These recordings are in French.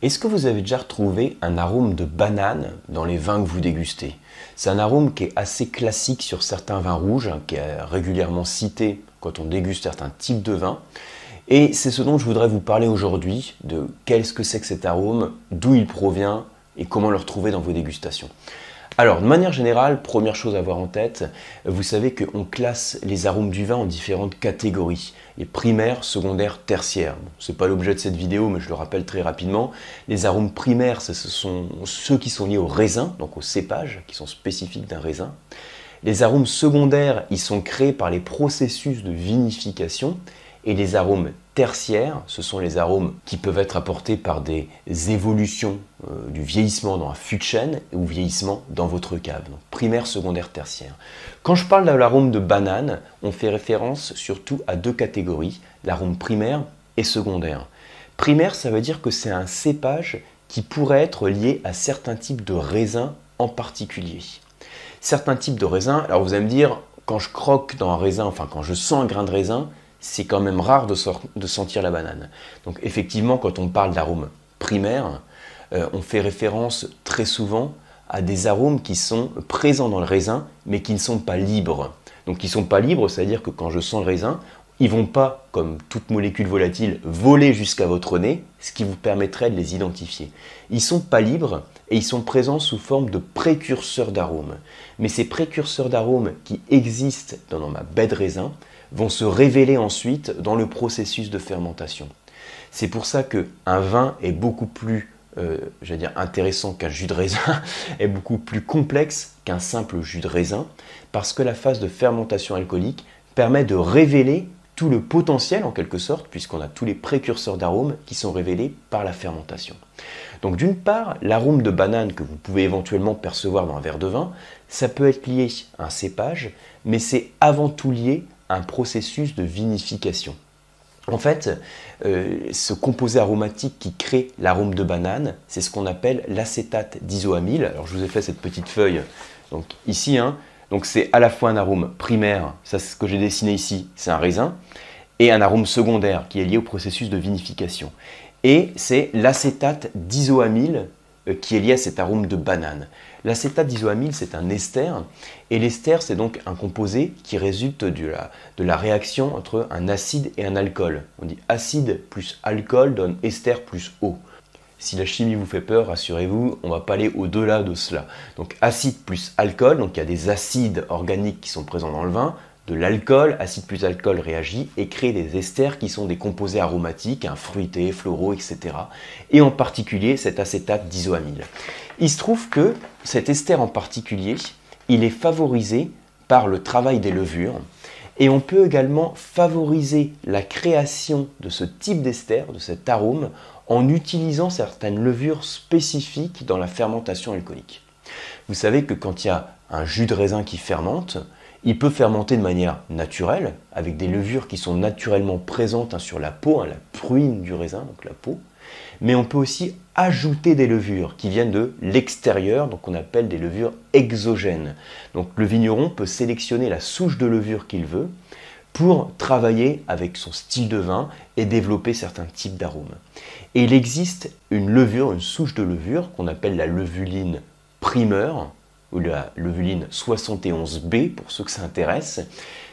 Est-ce que vous avez déjà retrouvé un arôme de banane dans les vins que vous dégustez? C'est un arôme qui est assez classique sur certains vins rouges, qui est régulièrement cité quand on déguste certains types de vins. Et c'est ce dont je voudrais vous parler aujourd'hui, de qu'est-ce que c'est que cet arôme, d'où il provient et comment le retrouver dans vos dégustations. Alors, de manière générale, première chose à avoir en tête, vous savez qu'on classe les arômes du vin en différentes catégories. Les primaires, secondaires, tertiaires. Bon, ce n'est pas l'objet de cette vidéo, mais je le rappelle très rapidement. Les arômes primaires, ce sont ceux qui sont liés au raisin, donc au cépage, qui sont spécifiques d'un raisin. Les arômes secondaires, ils sont créés par les processus de vinification. Et les arômes tertiaires, ce sont les arômes qui peuvent être apportés par des évolutions du vieillissement dans un fût de chêne ou vieillissement dans votre cave. Donc primaire, secondaire, tertiaire. Quand je parle de l'arôme de banane, on fait référence surtout à deux catégories, l'arôme primaire et secondaire. Primaire, ça veut dire que c'est un cépage qui pourrait être lié à certains types de raisins en particulier. Certains types de raisins, alors vous allez me dire, quand je croque dans un raisin, enfin quand je sens un grain de raisin, c'est quand même rare de sentir la banane. Donc effectivement, quand on parle d'arômes primaires, on fait référence très souvent à des arômes qui sont présents dans le raisin, mais qui ne sont pas libres. Donc qui ne sont pas libres, c'est-à-dire que quand je sens le raisin, ils ne vont pas, comme toute molécule volatile, voler jusqu'à votre nez, ce qui vous permettrait de les identifier. Ils ne sont pas libres et ils sont présents sous forme de précurseurs d'arômes. Mais ces précurseurs d'arômes qui existent dans ma baie de raisin vont se révéler ensuite dans le processus de fermentation. C'est pour ça qu'un vin est beaucoup plus intéressant qu'un jus de raisin, est beaucoup plus complexe qu'un simple jus de raisin, parce que la phase de fermentation alcoolique permet de révéler tout le potentiel en quelque sorte, puisqu'on a tous les précurseurs d'arômes qui sont révélés par la fermentation. Donc d'une part, l'arôme de banane que vous pouvez éventuellement percevoir dans un verre de vin, ça peut être lié à un cépage, mais c'est avant tout lié à un processus de vinification. En fait, ce composé aromatique qui crée l'arôme de banane, c'est ce qu'on appelle l'acétate d'isoamyle. Alors je vous ai fait cette petite feuille donc ici, donc c'est à la fois un arôme primaire, ça c'est ce que j'ai dessiné ici, c'est un raisin, et un arôme secondaire qui est lié au processus de vinification. Et c'est l'acétate d'isoamyle qui est lié à cet arôme de banane. L'acétate d'isoamyle, c'est un ester, et l'ester, c'est donc un composé qui résulte de la réaction entre un acide et un alcool. On dit acide plus alcool donne ester plus eau. Si la chimie vous fait peur, rassurez-vous, on ne va pas aller au-delà de cela. Donc acide plus alcool, donc il y a des acides organiques qui sont présents dans le vin, de l'alcool, acide plus alcool réagit et crée des esters qui sont des composés aromatiques, fruités, floraux, etc. Et en particulier cet acétate d'isoamyle. Il se trouve que cet ester en particulier, il est favorisé par le travail des levures et on peut également favoriser la création de ce type d'ester, de cet arôme, en utilisant certaines levures spécifiques dans la fermentation alcoolique. Vous savez que quand il y a un jus de raisin qui fermente, il peut fermenter de manière naturelle, avec des levures qui sont naturellement présentes sur la peau, la pruine du raisin, donc la peau. Mais on peut aussi ajouter des levures qui viennent de l'extérieur, donc on appelle des levures exogènes. Donc le vigneron peut sélectionner la souche de levure qu'il veut pour travailler avec son style de vin et développer certains types d'arômes. Et il existe une levure, une souche de levure qu'on appelle la levuline primeur, ou la levuline 71B pour ceux que ça intéresse,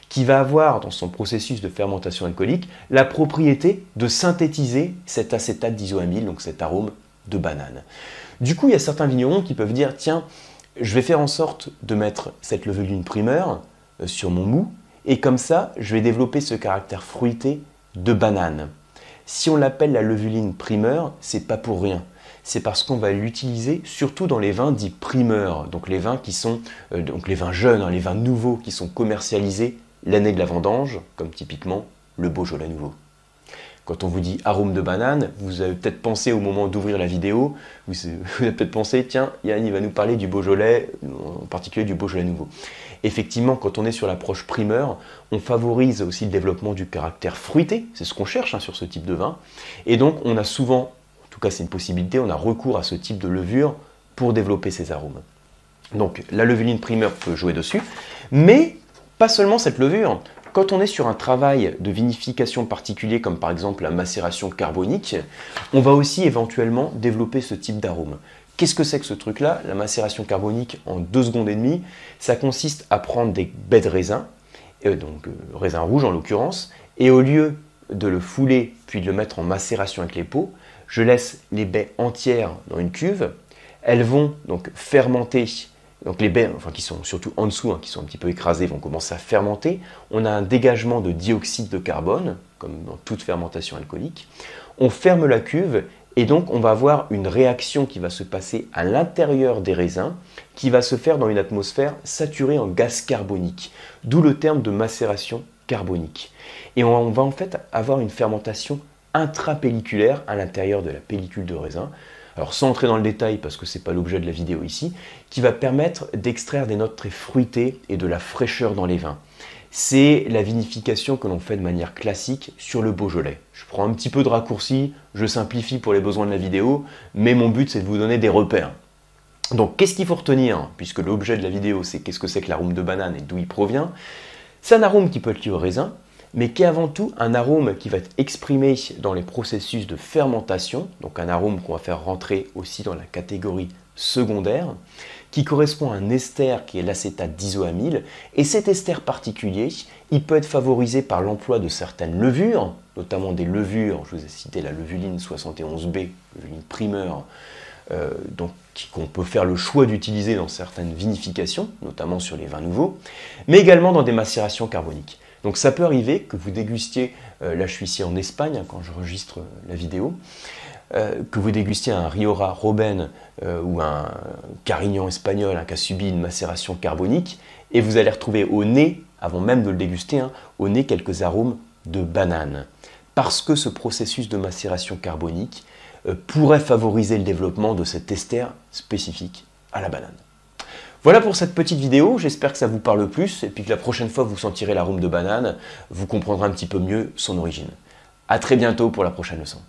qui va avoir dans son processus de fermentation alcoolique la propriété de synthétiser cet acétate d'isoamyle, donc cet arôme de banane. Du coup, il y a certains vignerons qui peuvent dire, tiens, je vais faire en sorte de mettre cette levuline primeur sur mon mou, et comme ça, je vais développer ce caractère fruité de banane. Si on l'appelle la levuline primeur, c'est pas pour rien. C'est parce qu'on va l'utiliser surtout dans les vins dits primeurs, donc les vins qui sont donc les vins jeunes, les vins nouveaux qui sont commercialisés l'année de la vendange, comme typiquement le Beaujolais nouveau. Quand on vous dit arôme de banane, vous avez peut-être pensé au moment d'ouvrir la vidéo, vous avez peut-être pensé, tiens, Yann il va nous parler du Beaujolais, en particulier du Beaujolais nouveau. Effectivement, quand on est sur l'approche primeur, on favorise aussi le développement du caractère fruité, c'est ce qu'on cherche sur ce type de vin, et donc on a souvent, en tout cas c'est une possibilité, on a recours à ce type de levure pour développer ces arômes. Donc la levuline primeur peut jouer dessus, mais pas seulement cette levure. quand on est sur un travail de vinification particulier, comme par exemple la macération carbonique, on va aussi éventuellement développer ce type d'arôme. Qu'est-ce que c'est que ce truc-là? La macération carbonique en 2 secondes et demie, ça consiste à prendre des baies de raisin, raisin rouge en l'occurrence, et au lieu de le fouler puis de le mettre en macération avec les peaux, je laisse les baies entières dans une cuve. Elles vont donc fermenter. Donc les baies, qui sont surtout en dessous, qui sont un petit peu écrasées, vont commencer à fermenter. On a un dégagement de dioxyde de carbone, comme dans toute fermentation alcoolique. On ferme la cuve et donc on va avoir une réaction qui va se passer à l'intérieur des raisins, qui va se faire dans une atmosphère saturée en gaz carbonique, d'où le terme de macération carbonique. Et on va en fait avoir une fermentation intrapelliculaire à l'intérieur de la pellicule de raisin. Alors sans entrer dans le détail, parce que ce n'est pas l'objet de la vidéo ici, qui va permettre d'extraire des notes très fruitées et de la fraîcheur dans les vins. C'est la vinification que l'on fait de manière classique sur le Beaujolais. Je prends un petit peu de raccourci, je simplifie pour les besoins de la vidéo, mais mon but c'est de vous donner des repères. Donc qu'est-ce qu'il faut retenir, puisque l'objet de la vidéo c'est qu'est-ce que c'est que l'arôme de banane et d'où il provient. C'est un arôme qui peut être lié au raisin, mais qui est avant tout un arôme qui va être exprimé dans les processus de fermentation, donc un arôme qu'on va faire rentrer aussi dans la catégorie secondaire, qui correspond à un ester qui est l'acétate d'isoamyle, et cet ester particulier, il peut être favorisé par l'emploi de certaines levures, notamment des levures, je vous ai cité la levuline 71B, levuline primeur, qu'on peut faire le choix d'utiliser dans certaines vinifications, notamment sur les vins nouveaux, mais également dans des macérations carboniques. Donc ça peut arriver que vous dégustiez, là je suis ici en Espagne quand j'enregistre la vidéo, que vous dégustiez un Rioja Roben ou un Carignan espagnol qui a subi une macération carbonique, et vous allez retrouver au nez, avant même de le déguster, au nez quelques arômes de banane. Parce que ce processus de macération carbonique pourrait favoriser le développement de cet ester spécifique à la banane. Voilà pour cette petite vidéo, j'espère que ça vous parle plus et puis que la prochaine fois que vous sentirez l'arôme de banane, vous comprendrez un petit peu mieux son origine. A très bientôt pour la prochaine leçon.